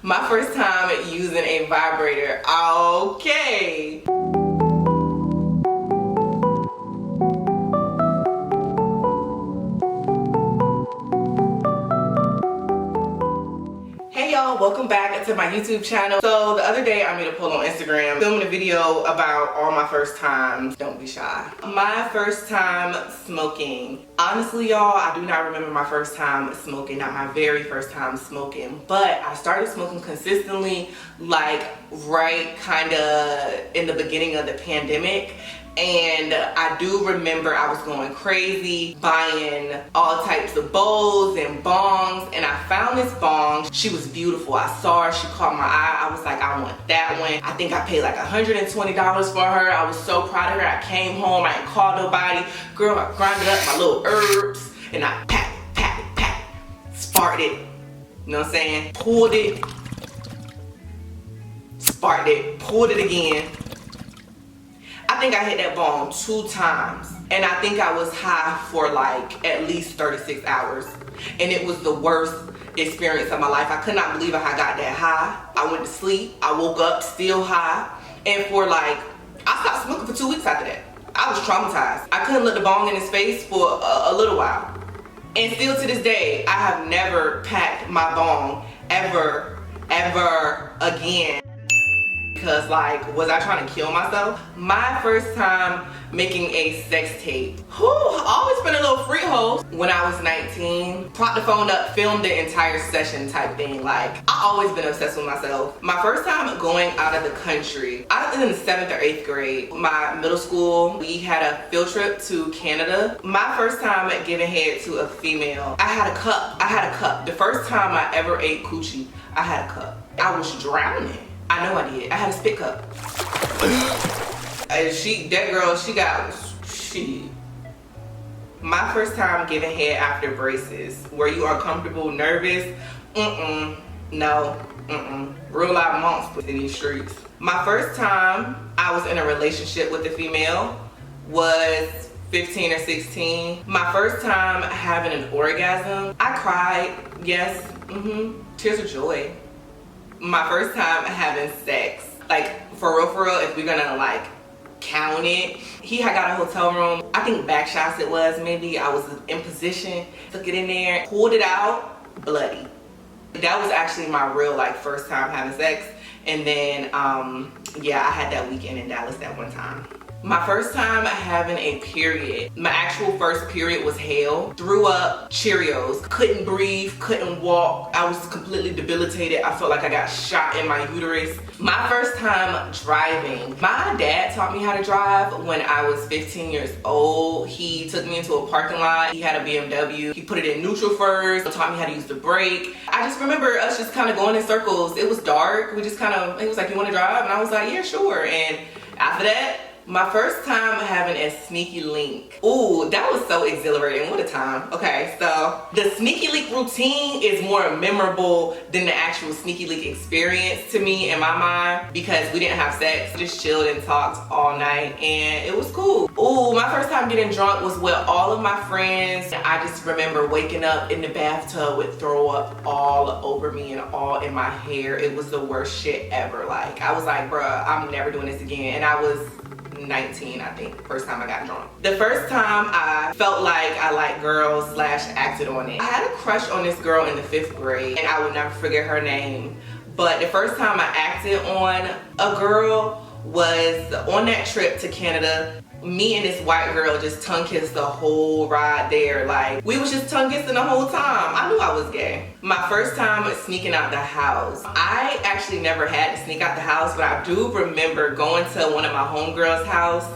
My first time using a vibrator. Okay. Hey y'all, welcome back to my YouTube channel. So the other day I made a poll on Instagram filming a video about all my first times. Don't be shy. My first time smoking. Honestly y'all, I do not remember my first time smoking, not my very first time smoking, but I started smoking consistently like right kind of in the beginning of the pandemic. And I do remember I was going crazy buying all types of bowls and bongs, and I found this bong. She was beautiful. I saw her, she caught my eye. I was like, I want that one. I think I paid like $120 for her. I was so proud of her. I came home, I didn't call nobody. Girl, I grinded up my little herbs and I pat it, sparked it. You know what I'm saying? Pulled it, sparked it, pulled it again. I think I hit that bong 2 times, and I think I was high for like at least 36 hours, and it was the worst experience of my life. I could not believe I got that high. I went to sleep, I woke up still high, and for like, I stopped smoking for 2 weeks after that. I was traumatized. I couldn't look the bong in his face for a little while, and still to this day, I have never packed my bong ever again. Because like, was I trying to kill myself? My first time making a sex tape. I always been a little freak hoe. When I was 19, propped the phone up, filmed the entire session type thing. Like, I always been obsessed with myself. My first time going out of the country, I was in the 7th or 8th grade. My middle school, we had a field trip to Canada. My first time giving head to a female, I had a cup. The first time I ever ate coochie, I had a cup. I was drowning. I know I did. I had a spit cup. That girl, she got shit. My first time giving head after braces. Were you uncomfortable, nervous? No. Real life monsters in these streets. My first time I was in a relationship with a female was 15 or 16. My first time having an orgasm, I cried. Yes. Tears of joy. My first time having sex, like for real, if we're gonna like count it, he had got a hotel room. I think back shots it was, maybe. I was in position, took it in there, pulled it out, bloody. That was actually my real like first time having sex. And then yeah, I had that weekend in Dallas that one time. My first time having a period. My actual first period was hell. Threw up, Cheerios, couldn't breathe, couldn't walk. I was completely debilitated. I felt like I got shot in my uterus. My first time driving. My dad taught me how to drive when I was 15 years old. He took me into a parking lot. He had a BMW. He put it in neutral first, taught me how to use the brake. I just remember us just kind of going in circles. It was dark. We just kind of, he was like, you want to drive? And I was like, yeah, sure. And after that, my first time having a sneaky link. Ooh, that was so exhilarating. What a time. Okay, so the sneaky link routine is more memorable than the actual sneaky link experience to me in my mind, because we didn't have sex. We just chilled and talked all night and it was cool. Ooh, my first time getting drunk was with all of my friends. I just remember waking up in the bathtub with throw up all over me and all in my hair. It was the worst shit ever. Like, I was like, bruh, I'm never doing this again. And I was 19, I think, first time I got drunk. The first time I felt like I liked girls / acted on it. I had a crush on this girl in the 5th grade, and I would never forget her name. But the first time I acted on a girl was on that trip to Canada. Me and this white girl just tongue kissed the whole ride there. Like, we was just tongue kissing the whole time. I knew I was gay. My first time sneaking out the house. I actually never had to sneak out the house, but I do remember going to one of my homegirls' house,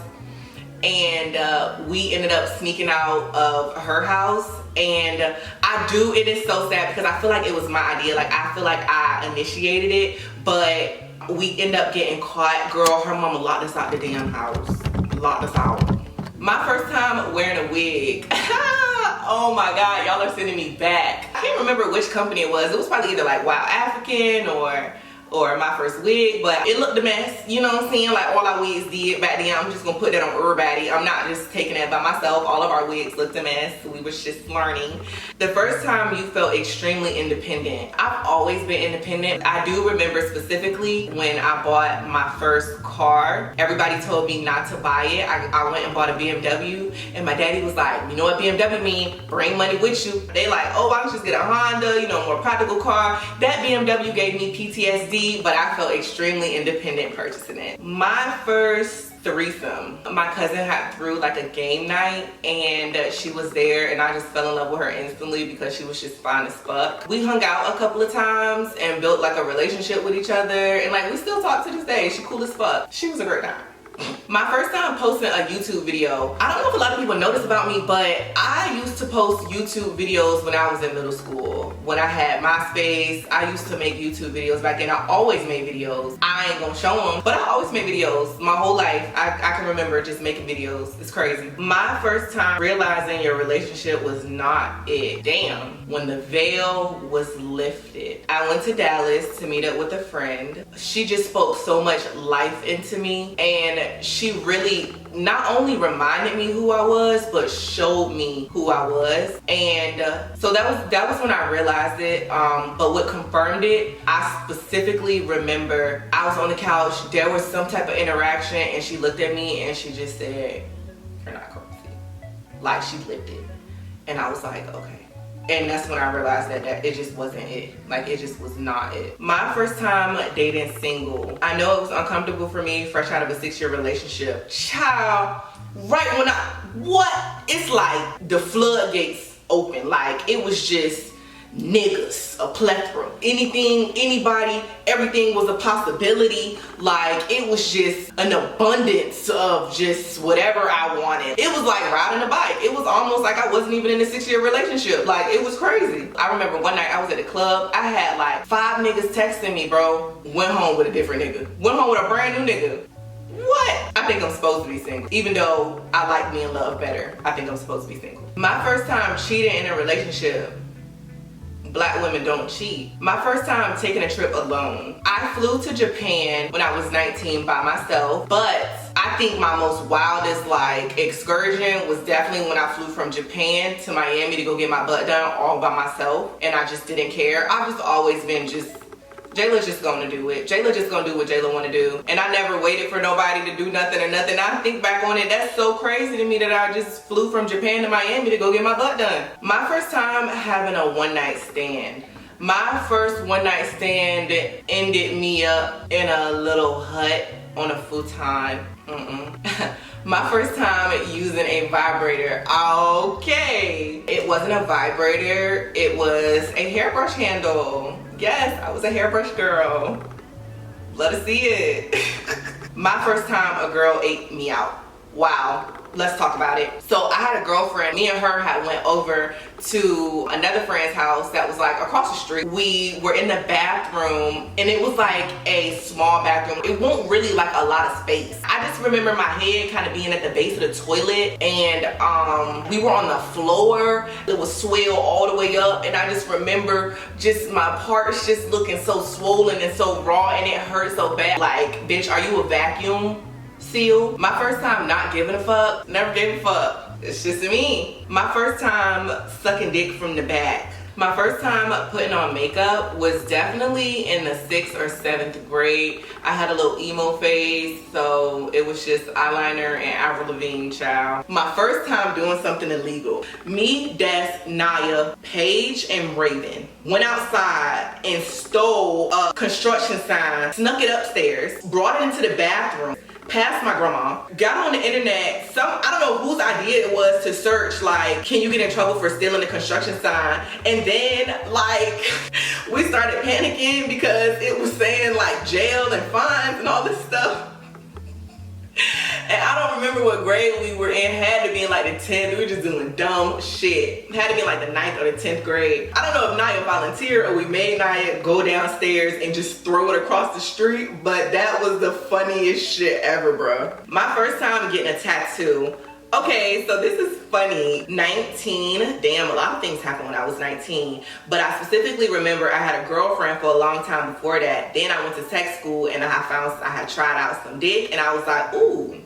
and we ended up sneaking out of her house. And it is so sad because I feel like it was my idea. Like, I feel like I initiated it, but we end up getting caught. Girl, her mama locked us out the damn house. Locked us out. My first time wearing a wig. Oh my God, y'all are sending me back. I can't remember which company it was. It was probably either like Wild African or or my first wig, but it looked a mess, you know what I'm saying? Like all our wigs did back then. I'm just gonna put that on everybody. I'm not just taking that by myself. All of our wigs looked a mess. We was just learning. The first time you felt extremely independent. I've always been independent. I do remember specifically when I bought my first car. Everybody told me not to buy it. I went and bought a BMW, and my daddy was like, you know what BMW mean? Bring money with you. They like, oh, why don't you just get a Honda, you know, more practical car. That BMW gave me PTSD, but I felt extremely independent purchasing it. My first threesome, my cousin had threw like a game night, and she was there, and I just fell in love with her instantly because she was just fine as fuck. We hung out a couple of times and built like a relationship with each other, and like we still talk to this day. She cool as fuck. She was a great time. My first time posting a YouTube video, I don't know if a lot of people notice about me, but I used to post YouTube videos when I was in middle school. When I had MySpace, I used to make YouTube videos back then. I always made videos. I ain't gonna show them, but I always made videos my whole life. I can remember just making videos. It's crazy. My first time realizing your relationship was not it. Damn, when the veil was lifted. I went to Dallas to meet up with a friend. She just spoke so much life into me, and she really not only reminded me who I was, but showed me who I was. And so that was when I realized it. But what confirmed it, I specifically remember I was on the couch, there was some type of interaction, and she looked at me and she just said, "You're not crazy." Like, she lived it. And I was like, okay. And that's when I realized that it just wasn't it. Like, it just was not it. My first time dating single. I know it was uncomfortable for me, fresh out of a 6-year relationship. Child, right when it's like the floodgates open. Like, it was just niggas, a plethora. Anything, anybody, everything was a possibility. Like, it was just an abundance of just whatever I wanted. It was like riding a bike. It was almost like I wasn't even in a 6-year relationship. Like, it was crazy. I remember one night I was at the club. I had like 5 niggas texting me, bro. Went home with a different nigga. Went home with a brand new nigga. What? I think I'm supposed to be single. Even though I like being loved better, I think I'm supposed to be single. My first time cheating in a relationship. Black women don't cheat. My first time taking a trip alone. I flew to Japan when I was 19 by myself, but I think my most wildest like excursion was definitely when I flew from Japan to Miami to go get my butt done all by myself, and I just didn't care. I've just always been Jaelah's just gonna do it. Jaelah just gonna do what Jaelah wanna do. And I never waited for nobody to do nothing or nothing. I think back on it, that's so crazy to me that I just flew from Japan to Miami to go get my butt done. My first time having a one-night stand. My first one-night stand ended me up in a little hut on a futon. My first time using a vibrator. Okay. It wasn't a vibrator, it was a hairbrush handle. Yes, I was a hairbrush girl. Let us see it. My first time a girl ate me out. Wow. Let's talk about it. So I had a girlfriend. Me and her had went over to another friend's house that was like across the street. We were in the bathroom, and it was like a small bathroom. It wasn't really like a lot of space. I just remember my head kind of being at the base of the toilet, and we were on the floor. It was swell all the way up, and I just remember just my parts just looking so swollen and so raw, and it hurt so bad. Like, bitch, are you a vacuum seal? My first time not giving a fuck. Never gave a fuck. It's just me. My first time sucking dick from the back. My first time putting on makeup was definitely in the 6th or 7th grade. I had a little emo phase, so it was just eyeliner and Avril Lavigne, child. My first time doing something illegal. Me, Des, Naya, Paige, and Raven went outside and stole a construction sign, snuck it upstairs, brought it into the bathroom, past my grandma, got on the internet, I don't know whose idea it was to search like, can you get in trouble for stealing a construction sign? And then like, we started panicking because it was saying like jail and fines and all this stuff. And I don't remember what grade we were in. Had to be in like the 10th. We were just doing dumb shit. Had to be in like the 9th or the 10th grade. I don't know if Naya volunteered or we made Naya go downstairs and just throw it across the street, but that was the funniest shit ever, bro. My first time getting a tattoo. Okay, so this is funny. 19, damn, a lot of things happened when I was 19, but I specifically remember I had a girlfriend for a long time before that. Then I went to tech school and I had tried out some dick and I was like, ooh,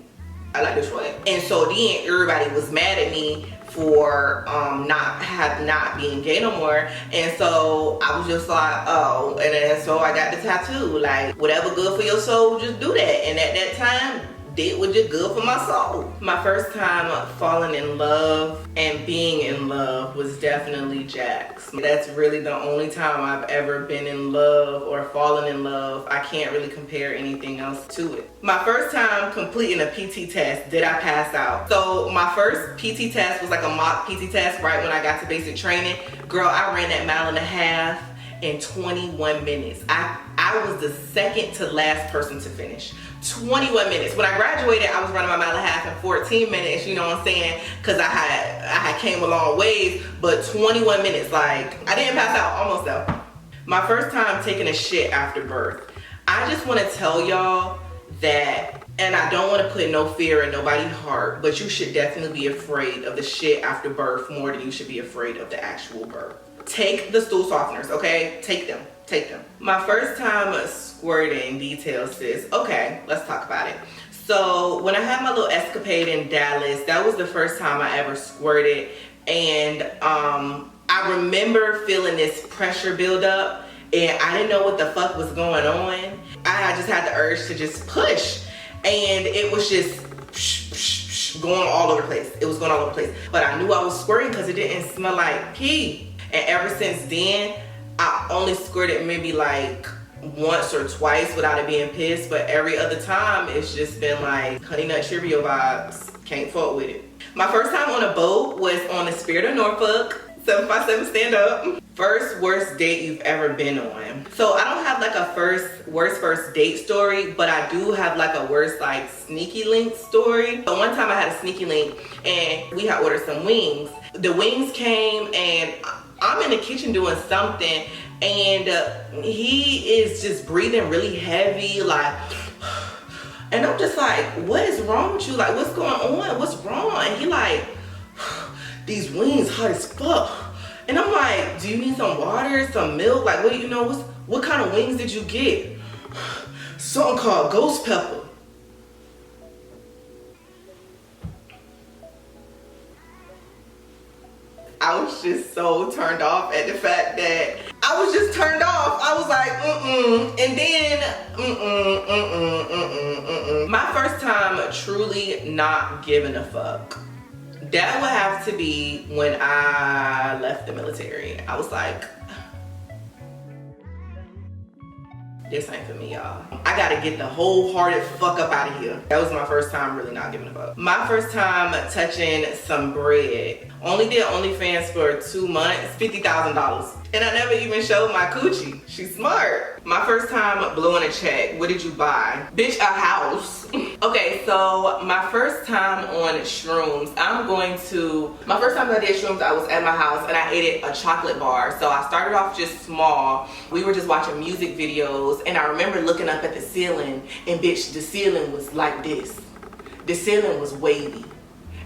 I like this way. And so then everybody was mad at me for not being gay no more. And so I was just like, oh, and then so I got the tattoo. Like, whatever good for your soul, just do that. And at that time, dick was just good for my soul. My first time falling in love and being in love was definitely Jax. That's really the only time I've ever been in love or fallen in love. I can't really compare anything else to it. My first time completing a PT test, did I pass out? So my first PT test was like a mock PT test right when I got to basic training. Girl, I ran that 1.5 miles in 21 minutes. I was the second to last person to finish. 21 minutes. When I graduated, I was running my 1.5 miles in 14 minutes, you know what I'm saying? Because I had came a long ways, but 21 minutes, like, I didn't pass out, almost though. My first time taking a shit after birth. I just want to tell y'all that, and I don't want to put no fear in nobody's heart, but you should definitely be afraid of the shit after birth more than you should be afraid of the actual birth. Take the stool softeners, okay? Take them. Take them. My first time squirting, details, sis. Okay, let's talk about it. So when I had my little escapade in Dallas, that was the first time I ever squirted. And I remember feeling this pressure build up and I didn't know what the fuck was going on. I just had the urge to just push. And it was just going all over the place. It was going all over the place. But I knew I was squirting because it didn't smell like pee. And ever since then, I only squirted maybe like once or twice without it being pissed, but every other time it's just been like Honey Nut Cheerio vibes. Can't fuck with it. My first time on a boat was on the Spirit of Norfolk, 757 stand up. First worst date you've ever been on. So I don't have like a worst first date story, but I do have like a worst like sneaky link story. So one time I had a sneaky link and we had ordered some wings. The wings came and I'm in the kitchen doing something and he is just breathing really heavy, like, and I'm just like, what is wrong with you? Like, what's going on? What's wrong? And he like, these wings hot as fuck. And I'm like, do you need some water, some milk? Like, what, you know, what kind of wings did you get? Something called ghost pepper. I was just so turned off at the fact that I was just turned off. I was like, and then, My first time truly not giving a fuck. That would have to be when I left the military. I was like, this ain't for me, y'all. I gotta get the wholehearted fuck up out of here. That was my first time really not giving a fuck. My first time touching some bread. Only did OnlyFans for 2 months, $50,000. And I never even showed my coochie. She's smart. My first time blowing a check. What did you buy? Bitch, a house. Okay, so my first time on shrooms, my first time I did shrooms, I was at my house and I ate a chocolate bar. So I started off just small. We were just watching music videos and I remember looking up at the ceiling and bitch, the ceiling was like this. The ceiling was wavy.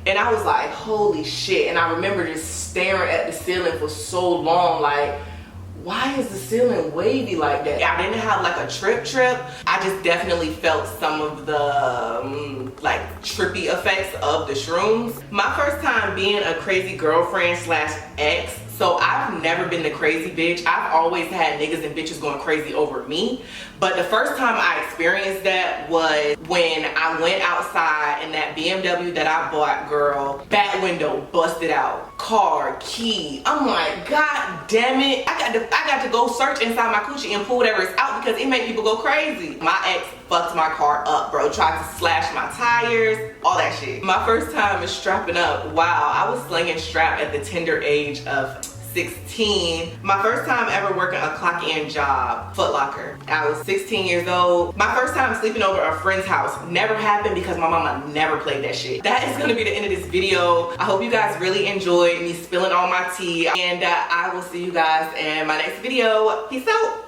And I was like, holy shit. And I remember just staring at the ceiling for so long, like, why is the ceiling wavy like that? I didn't have like a trip. I just definitely felt some of the like trippy effects of the shrooms. My first time being a crazy girlfriend / ex. So I've never been the crazy bitch. I've always had niggas and bitches going crazy over me. But the first time I experienced that was when I went outside and that BMW that I bought, girl, back window busted out. Car, key. I'm like, God damn it. I got to go search inside my coochie and pull whatever is out because it made people go crazy. My ex fucked my car up, bro. Tried to slash my tires, all that shit. My first time is strapping up. Wow, I was slinging strap at the tender age of 16. My first time ever working a clock-in job, Foot Locker. I was 16 years old. My first time sleeping over a friend's house never happened because my mama never played that shit. That is gonna be the end of this video. I hope you guys really enjoyed me spilling all my tea, and I will see you guys in my next video. Peace out.